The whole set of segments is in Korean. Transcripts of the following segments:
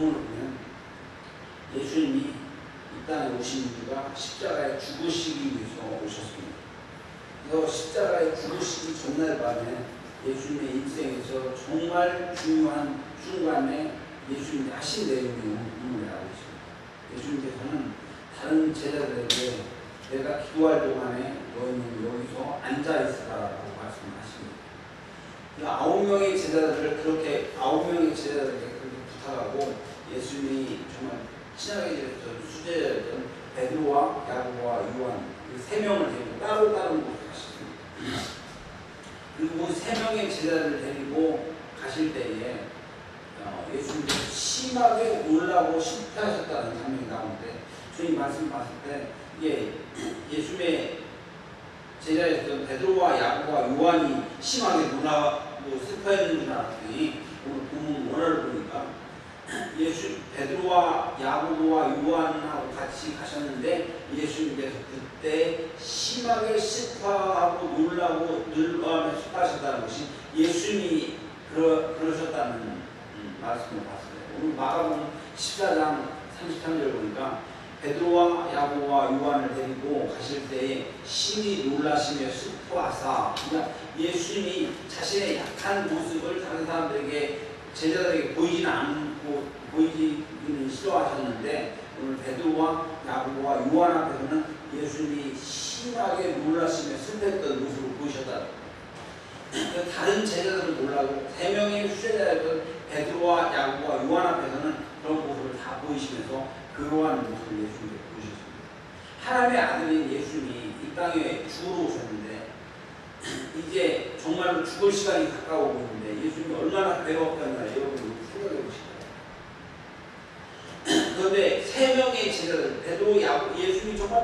오늘 보면 예수님이 이 땅에 오신 이유가 십자가에 죽으시기 위해서 오셨습니다. 그래서 십자가에 죽으시기 전날 밤에 예수님의 인생에서 정말 중요한 순간에 예수님이 하신 내용이 오늘 나오고 있습니다. 예수님께서는 다른 제자들에게 내가 기도할 동안에 너희는 여기서 앉아있으라라고 말씀하십니다. 9명의 제자들을 그렇게 9명의 제자들에게 그렇게 부탁하고 예수님이 정말 친하게 지냈던 수제자였던 베드로와 야고보와 요한 그 3명을 데리고 따로 곳으로 가셨습니다. 그리고 3명의 제자들을 데리고 가실 때에 예수님께서 심하게 놀라고 실패하셨다는 장면이 나오는데 저희 말씀 봤을 때 이게 예수님의 제자였던 베드로와 야고보와 요한이 심하게 놀라고 슬퍼했는 줄 알았더니 오늘 본문 원어를 보니까 베드로와 야고보와 요한하고 같이 가셨는데 예수님께서 그때 심하게 슬퍼하고 놀라고 늙어하며 슬퍼하셨다는 것이 예수님이 그러셨다는 말씀을 봤어요. 오늘 마가복음 14장 33절 보니까 베드로와 야고보와 요한을 데리고 가실 때에 심히 놀라시며 슬퍼하사, 그러니까 예수님이 자신의 약한 모습을 다른 사람들에게 제자들에게 보이기는 싫어하셨는데 오늘 베드로와 야고보와 요한 앞에서는 예수님이 심하게 놀라시며 슬퍼했던 모습을 보이셨다. 다른 제자들은 놀라고 3명의 수제자였던 베드로와 야고보와 요한 앞에서는 그런 모습을 다 보이시면서 그러한 모습을 예수님께 보이셨습니다. 하나님의 아들인 예수님이 이 땅에 죽으러 오셨는데 이제 정말로 죽을 시간이 가까워오고 있는데 예수님이 얼마나 괴로웠다는 여러분 생각해 보시죠. 그런데 3명의 제자들 베드로, 야고보, 예수님이 정말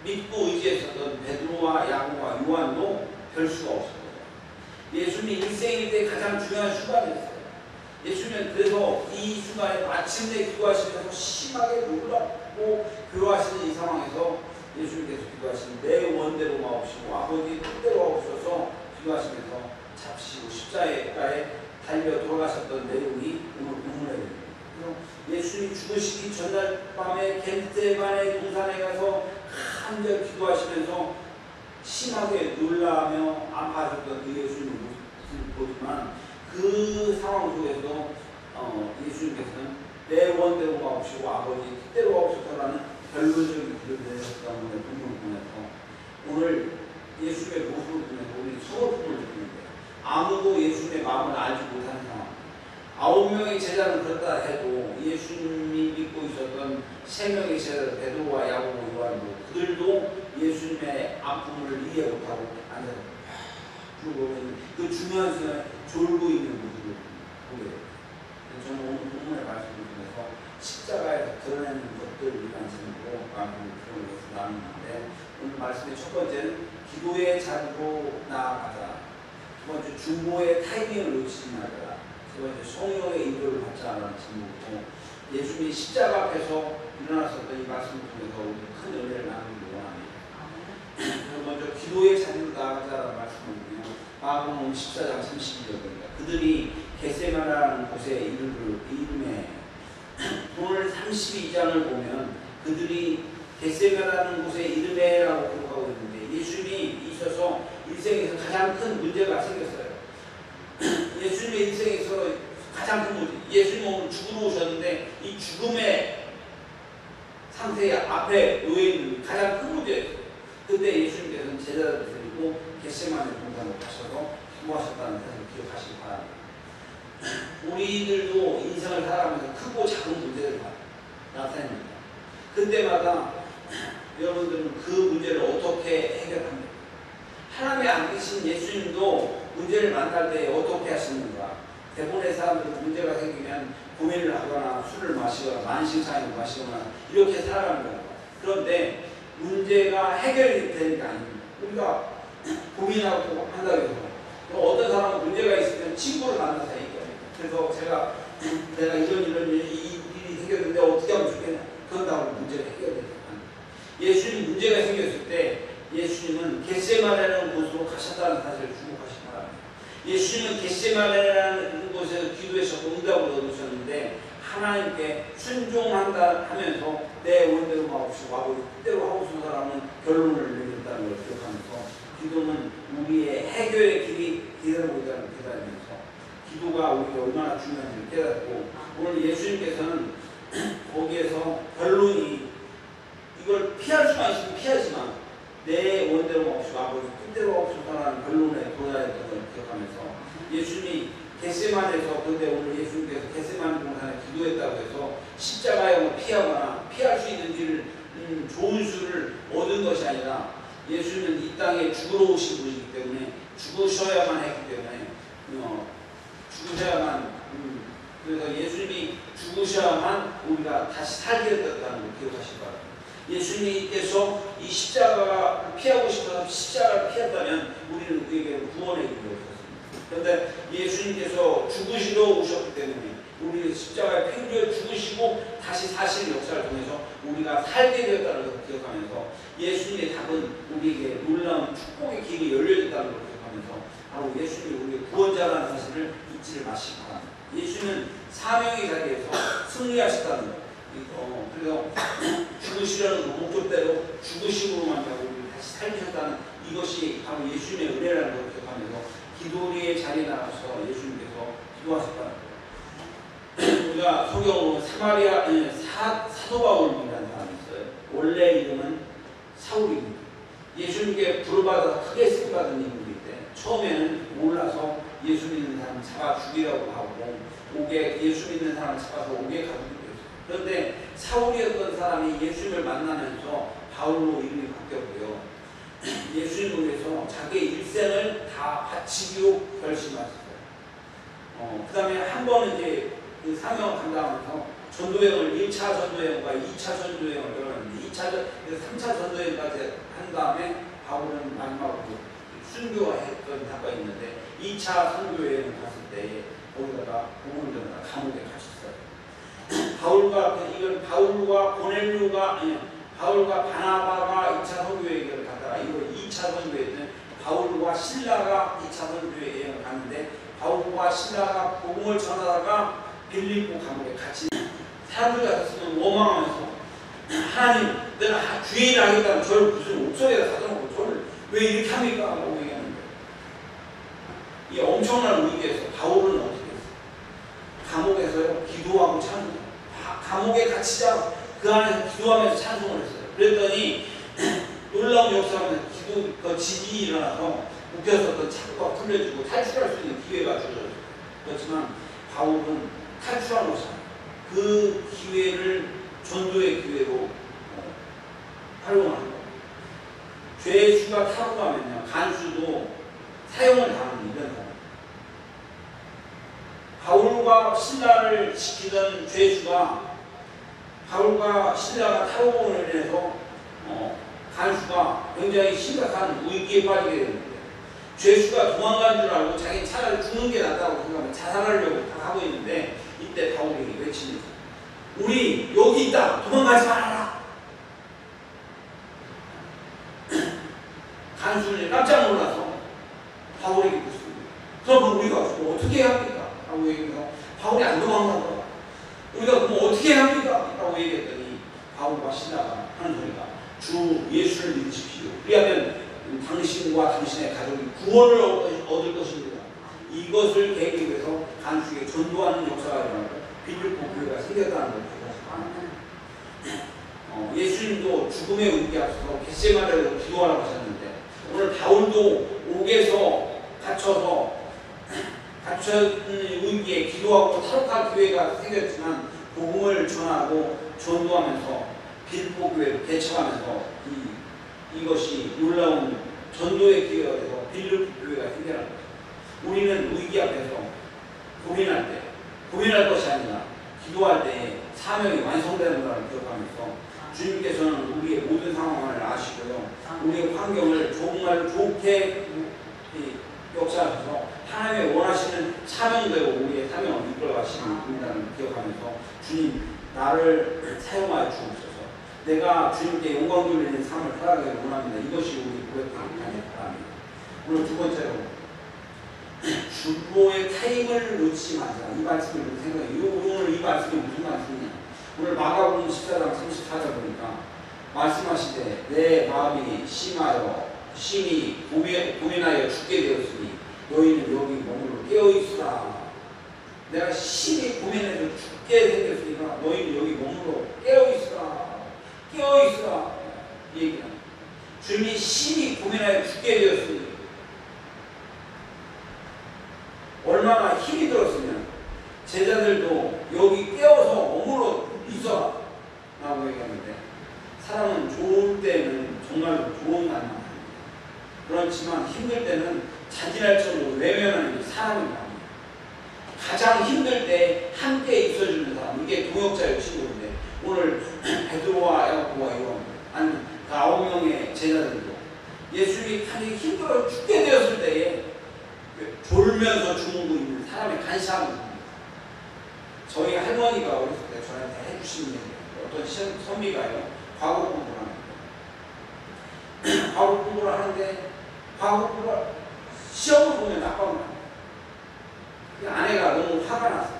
믿고 의지했었던 베드로와 야고보와 요한도 별 수가 없었어요. 예수님이 인생일 때 가장 중요한 순간이었어요. 예수님은 그래서 이 순간에 마침내 기도하시면서 심하게 놀랍고 괴로워하시는 이 상황에서 예수님께서 기도하시는 내 원대로 마옵시고 아버지 뜻대로 하옵소서 기도하시면서 잡히시고 십자가에 달려 돌아가셨던 내용이 오늘 본문에 예수님이 죽으시기 전날 밤에 겟세마네 동산에 가서 한절 기도하시면서 심하게 놀라며 아파하셨던 그 예수님의 모습을 보지만 그 상황 속에서 예수님께서는 내 원대로 마옵시고 아버지 뜻대로 하옵소서라는 결론적인 기도를 내셨다는 본문을 보면서 오늘 예수님의 모습을 보면서 우리 서글픔을 느끼는데 아무도 예수님의 마음을 알지 못하는 상황. 9명의 제자는 그렇다 해도 예수님이 믿고 있었던 3명의 제자들 베드로와 야고보 요한도 그들도 예수님의 아픔을 이해 못하고 앉아서 그 중요한 시간에 졸고 있는 모습을 보게 됩니다. 저는 오늘 본문의 말씀을 통해서 십자가에서 드러내는 것들을 관심으로 마음을 들어서 나누는데 오늘 말씀의 첫 번째는 기도의 자리로 나아가자. 두 번째 중보의 타이밍을 놓치지 말자. 세 번째 성령의 인도를 받자라는 제목으로 예수님이 십자가 앞에서 일어나셨던 이 말씀을 통해서 우리 큰 은혜를 나누기 원합니다. 그래서 먼저 기도의 자리로 나아가자라는 말씀을 보면 마가복음 14장 32절입니다. 그들이 겟세마네라는 곳에 이름에 오늘 32장을 보면 그들이 겟세마네라는 곳에 이름에라고 기록하고 있는데 예수님이 있어서 인생에서 가장 큰 문제가 생겼어요. 예수님의 인생에서 가장 큰 문제. 예수님은 오늘 죽으러 오셨는데 이 죽음의 상태 앞에 놓여 있는 가장 큰 문제였어요. 그때 예수님께서는 제자들을 데리고 겟세마네 동산으로 가셔서 기도하셨다는 것을 기억하시기 바랍니다. 우리들도 인생을 살아가면서 크고 작은 문제를 나타냅니다. 그때마다 여러분들은 그 문제를 어떻게 해결합니까? 하나님의 아들이신 예수님도 문제를 만날 때 어떻게 하시는가? 대부분의 사람들은 문제가 생기면 고민을 하거나 술을 마시거나 만신창이를 마시거나 이렇게 살아가는 거예요. 그런데 문제가 해결이 되는 게 아닙니다. 우리가 고민하고 한다고 해서 어떤 사람은 문제가 있으면 친구를 만나서 얘기해요. 그래서 내가 이런 일이 해결되는데 어떻게 하면 좋겠냐. 그런다고 문제가 해결되지 않습니다. 예수님 문제가 생겼을 때 예수님은 겟세마네라는 곳으로 가셨다는 사실을 주목하시기 바랍니다. 예수님은 예수님은 겟세마네라는 곳에서 기도하셨고 응답을 얻으셨는데 하나님께 순종한다 하면서 내 원대로 마옵시고 아버지 뜻대로 하고픈 사람은 결론을 내린다는 걸 기억하면서 기도는 우리의 해결의 길이 기다리고 있다는 걸 깨달으면서 기도가 우리가 얼마나 중요한지를 깨닫고 오늘 예수님께서는 거기에서 결론이 이걸 피할 수만 있으면 피하지만 내 원대로 마옵시고 아버지 뜻대로 하옵소서라는 결론에 도달했던 걸 기억하면서 예수님이 겟세마네에서 그런데 오늘 예수님께서 겟세마네 동산에 기도했다고 해서 십자가형을 피하거나 피할 수 있는 길을 좋은 수를 얻은 것이 아니라 예수님은 이 땅에 죽으러 오신 분이기 때문에 죽으셔야만 했기 때문에 죽으셔야만 그래서 예수님이 죽으셔야만 우리가 다시 살게 됐다는 걸 기억하시기 바랍니다. 예수님께서 이 십자가를 피하고 싶어서 십자가를 피했다면 우리는 그에게 구원의 길이 없었습니다. 그런데 예수님께서 죽으시러 오셨기 때문에 우리는 십자가에 피 흘려 죽으시고 다시 사실 역사를 통해서 우리가 살게 되었다는 것을 기억하면서 예수님의 답은 우리에게 놀라운 축복의 길이 열려졌다는 것을 기억하면서 바로 예수님이 우리의 구원자라는 사실을 잊지를 마시기 바랍니다. 예수님은 사명의 자리에서 승리하셨다는 것. 그래서 죽으시려는 목적대로 죽으심으로만 우리를 다시 살리셨다는 이것이 바로 예수님의 은혜라는 것을 기억하면서 기도의 자리에 나가서 예수님께서 기도하셨다는 거예요. 우리가 성경으로 사도 바울이라는 사람이 있어요. 원래 이름은 사울입니다. 예수님께 부르받아서 크게 쓰임받은 인물인데 처음에는 몰라서 예수 믿는 사람 잡아 죽이라고 하고 예수 믿는 사람 잡아서 옥에 가두기도 했어요. 그런데 사울이었던 사람이 예수님을 만나면서 바울로 이름이 바뀌었고요. 예수님을 위해서 자기의 일생을 다 바치기로 결심하셨어요. 그 다음에 한 번은 이제 그 사명을 감당하면서 전도여행을 1차 전도여행과 2차 전도여행을 열었는데 3차 전도여행까지 한 다음에 바울은 마지막으로 순교했던 사건이 있는데 2차 선교여행을 갔을 때 거기다가 복음을 전하다 감옥에 갇혔어요. 바울과 바나바가 2차 선교여행을 갔다가 이걸 2차 선교여행은 바울과 신라가 2차 선교여행을 갔는데 바울과 신라가 복음을 전하다가 빌립보 감옥에 갇힌 사람들 같았으면 원망하면서 하나님 내가 주의 일을 하겠다면 저를 무슨 옥소리에다 가져놓고 저를 왜 이렇게 합니까? 라고 얘기하는 거예요. 이 엄청난 위기에서 바울은 어떻게 했어요? 감옥에서요 기도하고 찬송 감옥에 갇히자 그 안에서 기도하면서 찬송을 했어요. 그랬더니 놀라운 역사하면서 그 지진이 일어나서 묶였었던 착고가 풀려지고 탈출할 수 있는 기회가 주어졌어요. 그렇지만 바울은 탈출한 것이 아니에요. 그 기회를 전도의 기회로 활용하는 거예요. 죄의 수가 타고 가면요 간수도 사형을 당하는 이런 사람. 바울과 신라를 지키던 죄수가 바울과 신라가 타로봉으로 인해서 간수가 굉장히 심각한 위기에 빠지게 되는데 죄수가 도망간 줄 알고 자기는 차라리 죽는 게 낫다고 생각하면 자살하려고 하고 있는데 이때 바울이 외칩니다. 우리 여기 있다. 도망가지 말아라. 간수는 깜짝 놀라서 바울에게 묻습니다. 그럼 우리가 어떻게 해야 합니까? 라고 얘기해서 바울이 안 도망가더라. 우리가 그럼 어떻게 해야 합니까? 라고 얘기했더니 바울과 신라가 하는 소리가 주 예수를 믿으십시오. 그리하면 당신과 당신의 가족이 구원을 얻을 것입니다. 이것을 계기 위해서 간수에게 전도하는 역사가 일어나고 빌립보 교회가 생겼다는 걸 예수님도 죽음의 위기 앞서서 겟세마네로 기도하라고 하셨는데 오늘 바울도 옥에서 갇혀있는 위기에 기도하고 탈옥할 기회가 생겼지만 복음을 전하고 전도하면서 빌립보 교회를 개척하면서 이것이 놀라운 전도의 기회가 돼서 빌립보 교회가 생겨난 거죠. 우리는 위기 앞에서 고민할 것이 아니라 기도할 때 사명이 완성되는 것을 기억하면서 주님께서는 우리의 모든 상황을 아시고요. 우리의 환경을 정말 좋게 역사하셔서 하나님의 원하시는 사명대로 우리의 사명을 이끌어가시는 분이라는 기억하면서 주님 나를 사용하여 주옵소서. 내가 주님께 영광 돌리는 삶을 살아가기를 원합니다. 이것이 우리 고백하는 바랍니다. 오늘 두 번째로 중보의 타임을 놓치지 마자. 이 말씀을 생각해. 오늘 이 말씀이 무슨 말씀이냐? 오늘 마가복음 14장 34절 보니까 말씀하시되 내 마음이 심히 고민하여 죽게 되었으니 너희는 여기 머물러 깨어있으라. 내가 심히 고민해서 죽게 생겼으니까 너희는 여기 머물러 깨어있으라. 깨어있으라. 이 얘기는 주님이 심히 고민하여 죽게 되었으니 얼마나 힘이 들었으면 제자들도 여기 깨어서 머물러 있어라 라고 얘기하는데, 사람은 좋을 때는 정말 좋은 말만 합니다. 그렇지만 힘들 때는 잔인할 정도로 외면하는 게 사람의 마음이에요. 가장 힘들 때 함께 있어주는 사람, 이게 동역자의 친구인데, 오늘 베드로와 야고보와 요한, 아니 그 9명의 제자들도 예수님이 간이 힘들어 죽게 되었을 때에 졸면서 죽는 거 있는 사람의 간사함을 봅니다. 저희 할머니가 어렸을 때 저한테 해주신 얘기예요. 어떤 선비가요, 과거 공부를 하는데, 과거 공부를 하는데, 과거 공부를 시험을 보면 낙방을 합니다. 아내가 너무 화가 났어요.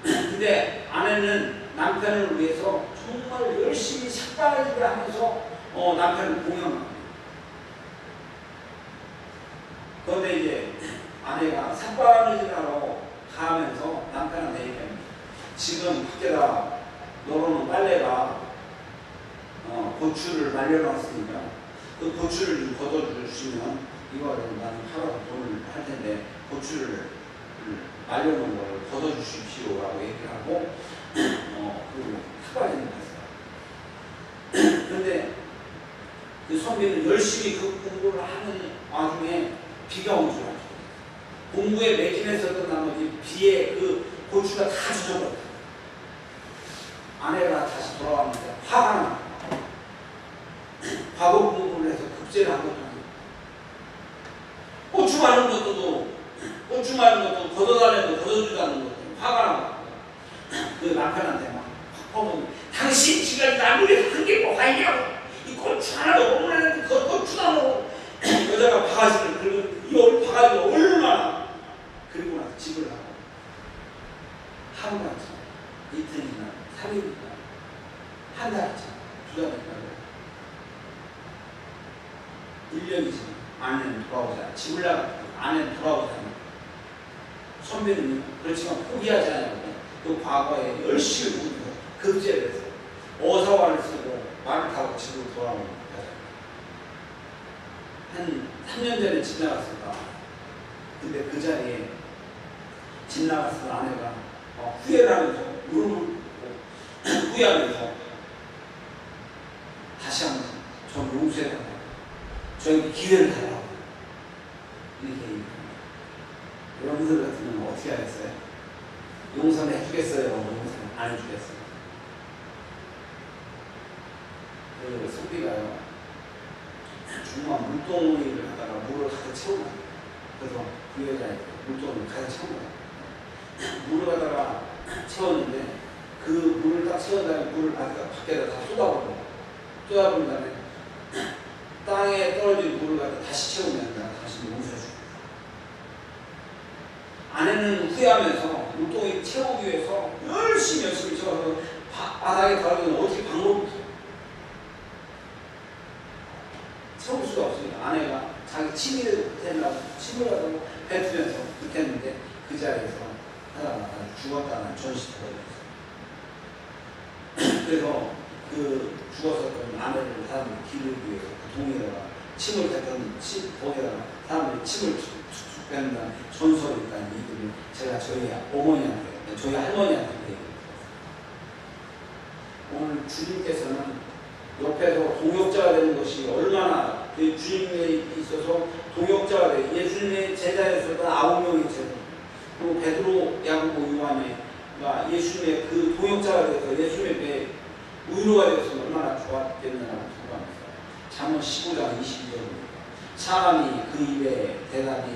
근데 아내는 남편을 위해서 정말 열심히 삭발을 하면서 남편을 공양합니다. 그런데 이제 아내가 삭발을 하러 가면서 남편한테 얘기합니다. 지금 밖에다 널어놓은 빨래가 고추를 말려놨으니까 그 고추를 좀 걷어주시면 이거를 나는 하루 돈을 할 텐데 고추를 말려놓은 걸 걷어주십시오 라고 얘기를 하고 그리고 삭발을 했어요. 그런데 그 선비는 열심히 그 공부를 하는 와중에 비가 온 줄 알았어요. 공부에 매진했었던 나머지 비에 그 고추가 다 젖어버렸어요. 아내가 다시 돌아왔는데 화가 나. 과거 공부를 해서 급제를 한 것도 아니고 고추 마른 것도 걷어달라고 걷어주다는 것도 화가 나고 그 남편한테 막 퍼보니 당신 지금 나무에 한 게 뭐가 있냐고, 이 고추 하나도 없는데 그 고추다 뭐. 여자가 바가지를 그리고 이 얼 바가지가 얼마나, 그리고 나서 집을 가고 하루가 지 이틀이나 3일이나 한 달이 지 2달이나 1년이 지나 아내는 돌아오지 않아. 집을 나가고 아내는 돌아오지 않아. 선배는 그렇지만 포기하지 않았고 그 과거에 열심히 공부해서 급제를 해서 어사와를 쓰고 말을 타고 집으로 돌아오는 거예요. 한 3년 전에 집 나갔을까. 근데 그 자리에 집 나갔을 아내가 후회를 하면서 무릎을 후회하면서 다시 한번 저 용서해달라고, 저에게 기회를 달라고 이렇게 얘기합니다. 여러분들 같으면 어떻게 하겠어요? 용서는 해주겠어요? 용서는 안 해주겠어요? 그 소비가요, 중간 물동이를 하다가 물을 가득 채우나. 그래서 그 여자애가 물동을 가득 채우나. 물을 갖다가 채웠는데 그 물을 딱 채운 다음에 물을 밖에다 다 쏟아버린 다음에 땅에 떨어진 물을 갖다 다시 채우면 내가 다시 용서해줄게. 아내는 후회하면서 물동이 채우기 위해서 열심히 채워서 바닥에 달아두면 어떻게 방법이 없어요. 채울 수가 없으니까 아내가 자기 침을 대려고 침을 가지고 뱉으면서 그렇게 했는데 그 자리에서 하다가 죽었다는 전시가 되었어요. 그래서 그 죽었었던 아내를 사람들이 기르기 위해서 그 동에다가 침을 뱉던 거기다가 사람들이 침을 툭툭 뱉는다는 전설이 있다는 얘기를 제가 저희 어머니한테, 저희 할머니한테 얘기했어요. 오늘 주님께서는 옆에서 동역자가 되는 것이 얼마나 주님에 있어서 동역자가 돼, 예수님의 제자였었던 9명의 제자, 그리고 베드로, 야고보, 요한이가 예수님의 그 동역자가 돼서 예수님의 배에 의로가 되어서 얼마나 좋았겠느냐고 생각합니다. 잠언 15장 22절입니다. 사람이 그 입에 대답이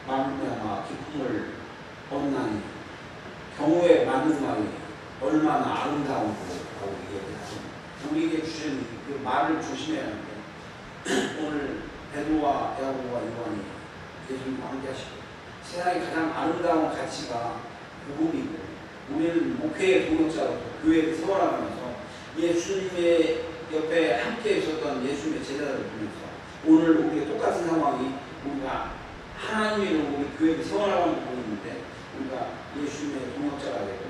말미암아 기쁨을 얻나니 경우에 맞는 말이 얼마나 아름다운고 얘기합니다. 우리에게 주신 그 말을 조심해야 하는데 오늘 베드로와 야고보와 요한이 예수님과 함께 하시고 세상에 가장 아름다운 가치가 복음이고, 우리는 목회의 동역자로서 교회를 세워나가면서 예수님의 옆에 함께 있었던 예수님의 제자들을 보면서 오늘 우리가 똑같은 상황이 우리가 하나님의 이름으로 우리 교회를 세워나가는 부분이 있는데, 우리가 예수님의 동역자가 되고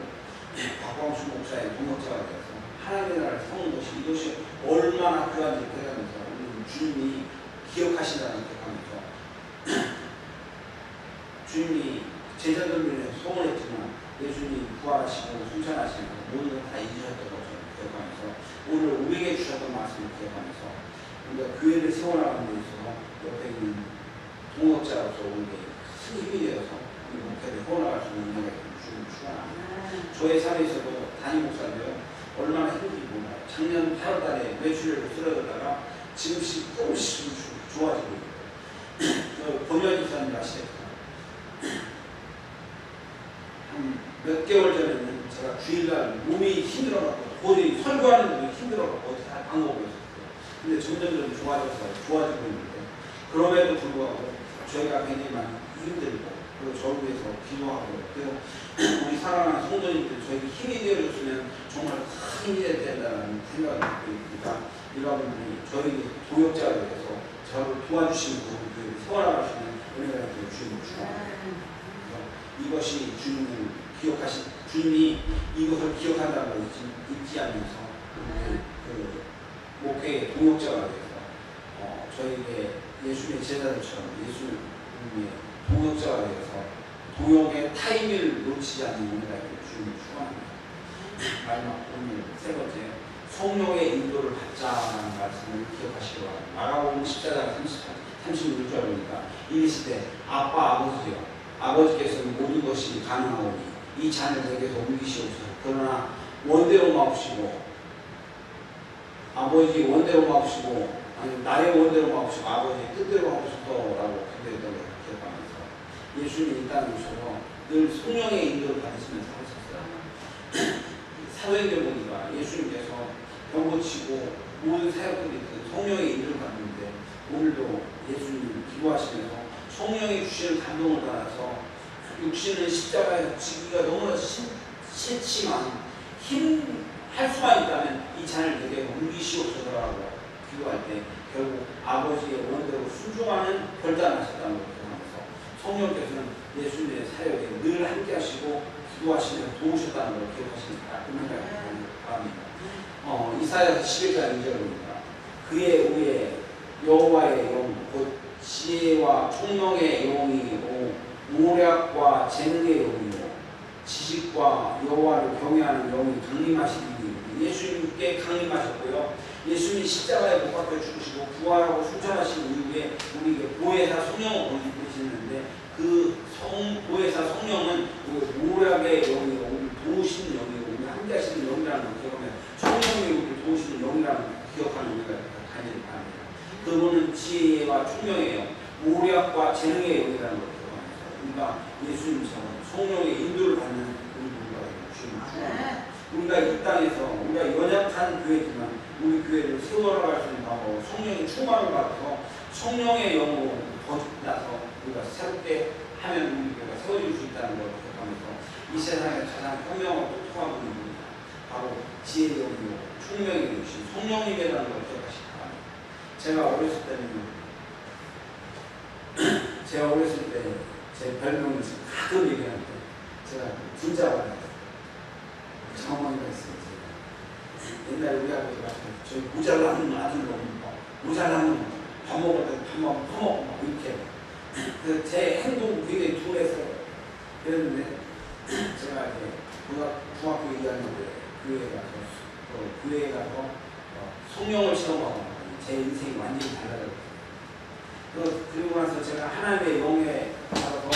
박광수 목사의 동역자가 되어서 하나님의 나라를 세우는 것이, 이것이 얼마나 귀한지 생각하면서 우리는 주님이 기억하신다는 생각하면서 주님이 제자들을 위해 소원했지만 예수님이 부활하시고 순찬하시면서 모든 걸 다 이루셨던 것을 기억하면서 오늘 우리에게 주셨던 말씀을 기억하면서 우리가 교회를 세워나가는 데 있어서 옆에 있는 동역자로서 우리에게 큰 힘이 되어서 우리 목회를 세워나갈 수 있는 은혜가 주님을 축원합니다. 저의 삶에 있어도 담임 목사인데요, 얼마나 힘든지 몰라요. 작년 8월달에 매출을 쓰러졌다가 지금씩 조금씩 좋아지고 있어요. 권현 집사님 아시겠죠? 몇 개월 전에는 제가 주일날 몸이 힘들어갖고 도저히 설교하는 분이 힘들어갖고 다 방법이 없었어요. 근데 점점 좋아지고 있는데, 그럼에도 불구하고 저희가 굉장히 많이 힘들고, 그리고 저를 위해서 기도하고, 그래서 우리 사랑하는 성도님들 저에게 힘이 되어줬으면 정말 큰 힘이 된다는 생각을 갖고 있으니까, 여러분들이 저희 동역자가 되어서 저를 도와주시는 분들을 세워나갈 수 있는 은혜가 주님을 축원합니다. 이것이 주님을 기억하신, 주님이 이것을 기억한다는 걸 잊지 않으면서 그 목회의 동역자가 되어서 저에게 예수님의 제자들처럼 예수님의 동역자가 되어서 동역의 타이밍을 놓치지 않는 은혜가 주님을 축원합니다. 마지막 오늘 세 번째, 성령의 인도를 받자라는 말씀을 기억하시기 바랍니다. 마가복음 14장 36절 보니까 이르시되 아빠 아버지여, 아버지께서는 모든 것이 가능하오니 이 잔을 내게서 옮기시옵소서. 그러나 원대로 마옵시고, 아버지 원대로 마옵시고, 아니 나의 원대로 마옵시고 아버지의 뜻대로 하옵소서라고 기도했던 걸 기억하면서 예수님이 이 땅에 오셔서 늘 성령의 인도를 받으시면서 하셨어요. 사도행전 보니까 예수님께서 병 고치고 모든 사역들이 그 성령의 인도를 받는데, 오늘도 예수님 기도하시면서 성령이 주시는 감동을 받아서 육신은 십자가에 지기가 너무나 싫지만 할 수만 있다면 이 잔을 내게 옮기시옵소서라고 기도할 때 결국 아버지의 원대로 순종하는 결단하셨다는 걸 기억하면서 성령께서는 예수님의 사역에 늘 함께 하시고 기도하시면서 도우셨다는 걸 기억하시니까 그 생각이 바랍니다. 이사야 11장 2절입니다. 그의 후에 여호와의 영 곧 지혜와 총명의 영이고 모략과 재능의 영이요 지식과 여호와를 경외하는 영이 강림하시니, 예수님께 강림하셨고요. 예수님이 십자가에 못 박혀 죽으시고 부활하고 순천하신 이후에 우리에게 보혜사 성령을 보내시는데, 그 보혜사 성령은 모략의 영이고 우리 도우시는 영이고 우리 함께 하시는 영이라는 걸 기억하면 성령이 우리 도우시는 영이라는 걸 기억하는 우리가 가지를 바랍니다. 그분은 지혜와 총명의 영, 모략과 재능의 영이라는 걸 기억하면서 우리가 예수님처럼 성령의 인도를 받는 우리 누군가에게 주님을 축원합니다. 우리가 이 땅에서 우리가 연약한 교회지만 우리 교회를 세워나갈 수 있는 방법, 성령의 충만을 받아서 성령의 영으로 거듭나서 우리가 새롭게 하면 우리 교회가 세워질 수 있다는 걸 기억하면서 이 세상에 가장 현명하고 똑똑한 분이 누구냐, 바로 지혜의 영이요 총명의 영이신 성령님이라는 걸 기억하시기 바랍니다. 제가 어렸을 때 제 별명이 가끔 얘기하는데 제가 분자가 장엄한가 있어요. 옛날에 우리 아버지가 저희 모자라는 아들로 모자라는 밥 먹을 때 밥만 퍼먹고 이렇게 그래서 제 행동 굉장히 둔해서 그랬는데, 제가 이제 중학교 2학년 때 교회에 가서 성령을 시험하고 제 인생이 완전히 달라졌어요. 그리고 나서 제가 하나님의 영에 따라서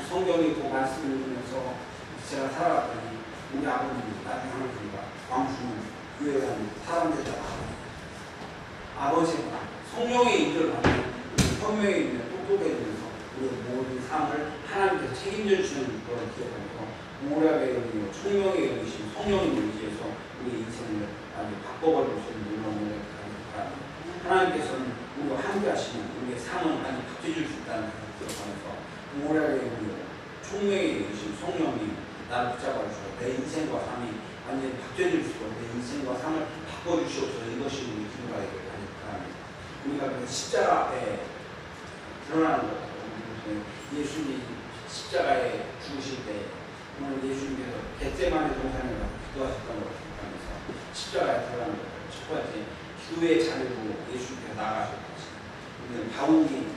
성경이 그 말씀을 읽으면서 제가 살아갔더니 우리 아버님이 나중에 하나님과 광주는 교회에 가는 사람들이다. 아버지가 성령의 인도를 받는 현명에 있는 똑똑해지면서 우리 모든 삶을 하나님께서 책임져 주시는 걸 기억하면서 모략의 영이요 총명의 영이신 성령님을 의지해서 우리 인생을 아주 바꿔버릴 수 있는 놀라운 바랍니다. 하나님께서는 우리와 함께 하시면 우리의 삶은 많이 바뀌어질 수 있다는 것을 기억하면서 모략의 영이요 총명의 영이신 성령님 나를 붙잡아 주시고 내 인생과 삶이 완전히 바뀌어질 수 있도록 내 인생과 삶을 바꿔주시옵소서. 이것이 우리 기도가 되길 바랍니다. 우리가 그 십자가 앞에 드러나는 것 예수님이 십자가에 죽으실 때 오늘 예수님께서 겟세마네 동산에 가서 기도하셨던 것을 생각하면서 십자가에 드러나는 것 첫 번째 기도의 자리로 예수님께서 나가셨듯이 우리는 바울이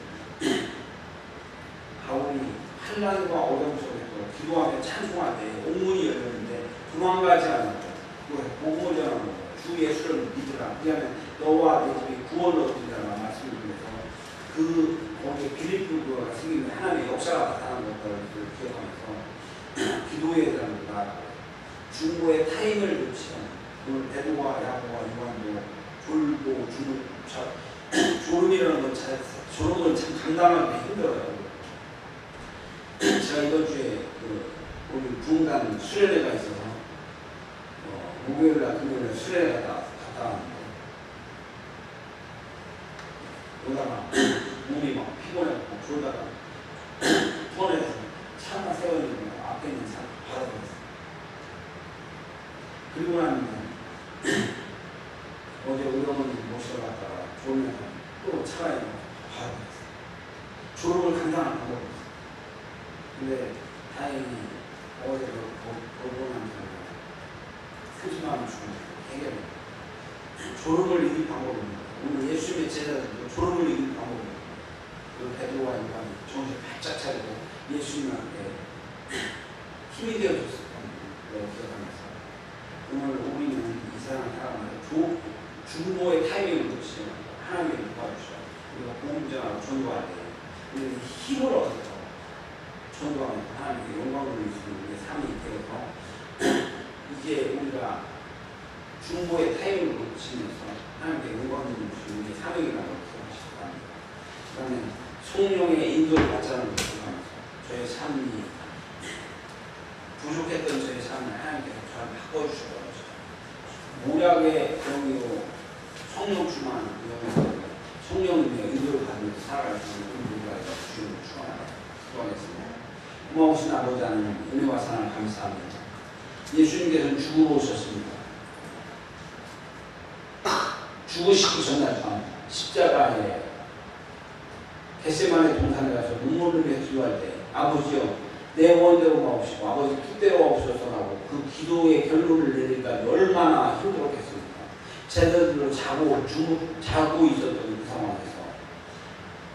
환난과 어려움 속에서 기도하며 찬송할 때 옥문이 열렸는데 도망가지 않았고 복음을 전하는 거예요. 주 예수를 믿으라. 왜냐하면 너와 내 집이 구원을 얻으리라 말씀을 드려서 거기에 빌립보가 생기는 하나님의 역사가 나타나는 것들을 기억하면서 기도에 대한 중보의 타임을 놓치는 오늘 베드로와 야고보와 요한도 졸고 졸음이라는 졸음은 참 감당하기 힘들어요. 제가 이번 주에 우리 부흥단 수련회가 있어서 목요일날 금요일날 수련회 갔다 왔는데 오다가 몸이 막 피곤해서 졸다가 터널에서 차만 세워있는 거 앞에 있는 차 받아버렸어요. 그리고 나면 어제 의료원 모시러 갔다가 졸면서 또 차가 있는 거 받아버렸어요. 졸음을 감당하는 방법이 없어요. 근데 다행히 어제 보고 나서 30만 원 주고 해결해요. 졸음을 이길 방법입니다. 오늘 예수님의 제자들도 졸음을 이길 방법입니다. 그 베드로와 요한이 정신 바짝 차리고 예수님한테 힘이 되어줬을 겁니다. 기억하면서 오늘 우리는 이 세상을 살아가면서 중보의 타이밍을 놓치지 말고 하나님의 도와주시고 우리가 복음전하고 전도할 때 우리는 힘을 얻어서 전도하면서 하나님께 영광을 돌리시는 우리의 삶이 되어서 이제 우리가 중보의 타이밍을 놓치면서 하나님께 영광을 돌리시는 우리의 사명이라고 기억하시기 바랍니다. 그 다음에 성령의 인도를 받자는 것을 생각하면서 저의 삶이 부족했던 저의 삶을 하나님께서 저를 바꿔주시고 모략의 영으로 성령 충만한 영으로 성령님의 인도를 받으면서 살아갈 수 있는 우리가 주님을 축원합니다. 기도하겠습니다. 고마우신 아버지 하나님 은혜와 사랑을 감사합니다. 예수님께서는 죽으러 오셨습니다. 죽으시기 전날 십자가에 겟세마네 동산에 가서 눈물을 흘려 기도할 때 아버지여 내 원대로 마옵시고 아버지 뜻대로 없어서라고 그 기도의 결론을 내리기까지 얼마나 힘들었겠습니까? 제자들로 자고 있었던 그 상황에서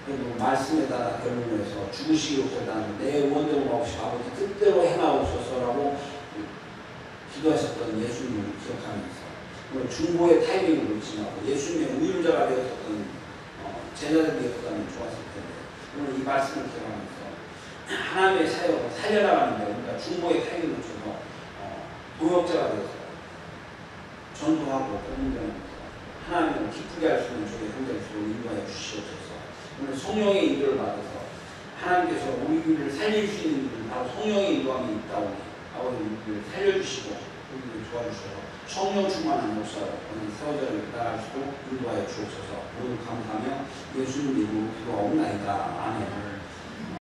그래도 말씀에 따라 결론을 해서 죽으시기 없어서라는 내 원대로 마옵시고 아버지 뜻대로 행하옵소서라고 기도하셨던 예수님을 기억하면서 오늘 중보의 타이밍을 놓치지 말고 예수님의 우유자가 되었었던 제자들이 되었다면 좋았을 텐데 오늘 이 말씀을 기억하면서 하나님의 사역을 살려나가는데 우리가 중보의 타이밍을 놓쳐서 동역자가 되어서 전도하고 공동하면서 하나님을 기쁘게 할 수 있는 저희 형제들을 인도하여 주시옵소서. 오늘 성령의 인도를 받아서 하나님께서 우리를 살릴 수 있는 일은 바로 성령의 인도함이 있다오니 아버지 우리를 살려주시고 우리를 도와주셔서 성령 충만한 역사로 오늘 세워져를 따라주시고 인도하여 주옵소서. 모두 감사하며 예수님 이름으로 기도하옵나이다. 아멘.